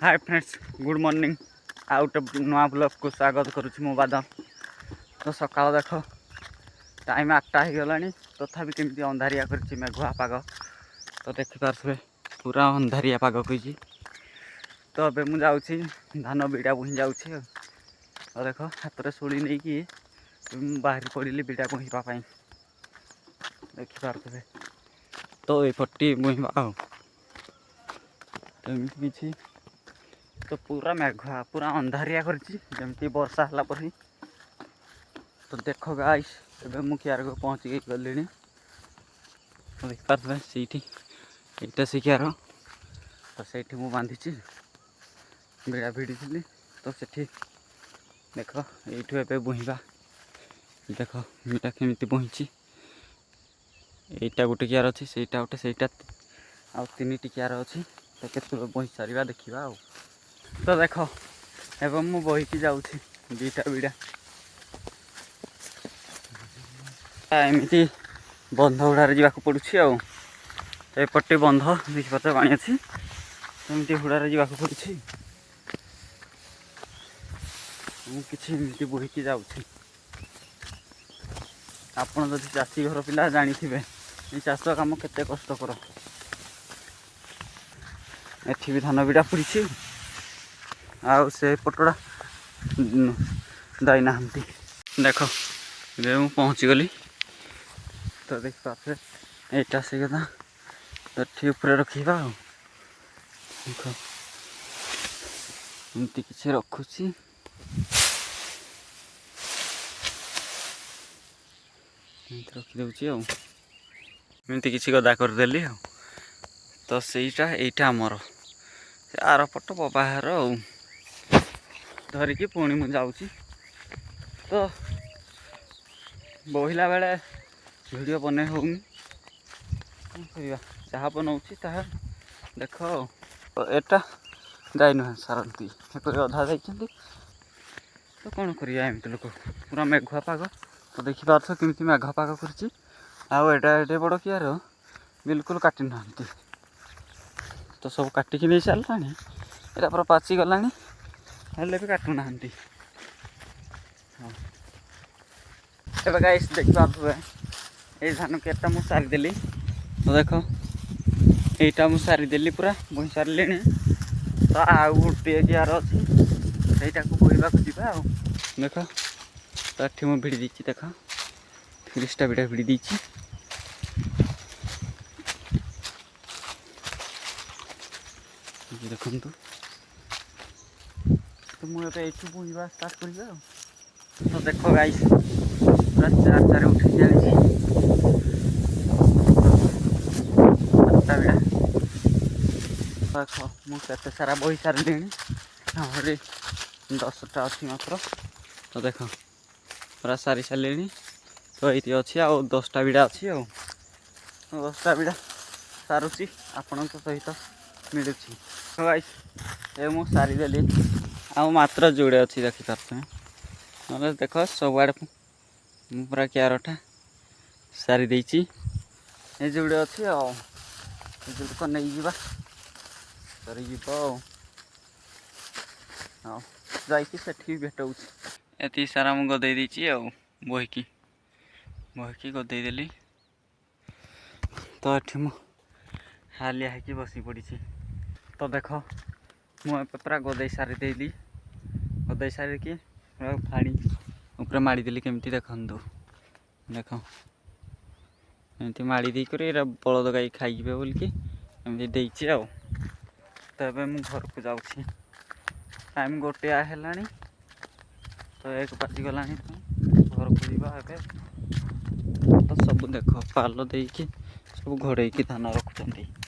Hi friends, good morning. आउ गोटे नुआ ब्लॉग को स्वागत करुच्ची मो बादल। तो सकाल देख टाइम 8टा हो गला तथापि केमती अंधारिया कर मेघुआ पाग। तो देखिपे पूरा अंधारिया पाग कही। तो अब मुझे धान बिड़ा बुही जाऊँगी। तो देख हाथ में शुड़ी नहीं कि बाहर पड़ी बिड़ा बुहीवाई देखिपे। तो ये बुहीवा किसी तो पूरा मेघुआ पूरा अंधारिया करमती वर्षा है पर। तो देख गाइस ए मुझे को पहुँच गली। तो देखिपे सीटा शिकार। तो से बांधी बिड़ा भिड़ी थी। तो से देख ये बुहीवा देख बिटा केमी बुही। यहीटा गोटे कियार अच्छी सहीटा गोटे सहीटा आ तीन टिकियार अच्छी। तो केत बही सारा देखा। तो देख एवं मु बहीकी जाऊँगी दीटा बिड़ा एमती बंध हुड़ारे जावाक पड़ुछि। एपटे बंध देखिपे पानी अच्छी एमती हुड़ारे जावाक पड़ुछि। मुझे बहीकी जाऊँगी। आपड़ जदि चाषी घर पिला जानिथिबे ये चाष काम केते कष्टकर। एठी भी धान बिड़ा पड़ी आउ से पटड़ा दाई ना देख ये मु पहुँची गली। तो देख पारे यहाँ से कदा तो ठीक ऊपर रखा देख एमती किसी रखुची। रखीदे आमती किसी गदा करदेली। तो सहीटा यहीटा आमर आर पट बाहर धरिकी पुणी मुझे जाऊँगी। तो बोहिला बेले वीडियो बन होनी जहाँ बनाऊँगी ताहा देख। एटा जाई नुह सारती अधा जाइए। तो कौन करिया एमती लोक पूरा मेघुआ पाग। तो देखिपार केमती मेघ पाग कर एडे बड़ कियार बिल्कुल काटी ना। तो सब काटिकी नहीं सारा यहाँ पूरा पाची गला हेल्ले भी काटुना। गाइस देखिए ये धान केटा मुझे सारीदेली। तो देख यहीटा मुझे सारीदेली पूरा बुही सारे। तो आउ गोटे कियार अच्छी सहीटा को बोहवाक जा देख। तो ये मुझे भिड़ी देती देख 30टा बिड़ा भिड़ी देती। देखु तो मुझे ये बुहवा स्टार्ट कर। तो देख गाइस पूरा चार उठी चली 7टा बिड़ा। देख मुझे सारा बही सारे 10टा अच्छी मात्र। तो देख पूरा सारी सारे। तो ये अच्छी आ 10टा बिड़ा अच्छी 10टा बिड़ा सारूची आपण सहित मिलूँ। तो गाइस ये मु सारीदेली आ मात्र जोड़े अच्छी देखिपारे ना देख सबुआड़े पूरा क्यारटा सारी देती। ये जोड़े अच्छी जोड़क नहीं जा सरी जाठी भेटाऊँ। ये सारा मुझे गदे देती बहीकी गदेदेली। तो ये मु हालिया है बसी पड़ी। तो देख मुझे पूरा गदे सारी देली गदे सारिकी फाड़ी ऊपर माड़देली केमती देखु देख एमती माड़ी देकर बलद गाई खाइबे बोलिकी एमती देती। तो ये मुझे घर को जाऊँगी टाइम 1 है। तो 1 बाजिगला घर को जावा। तो सब देख पाल देकी सब घोड़े धान रखुंट।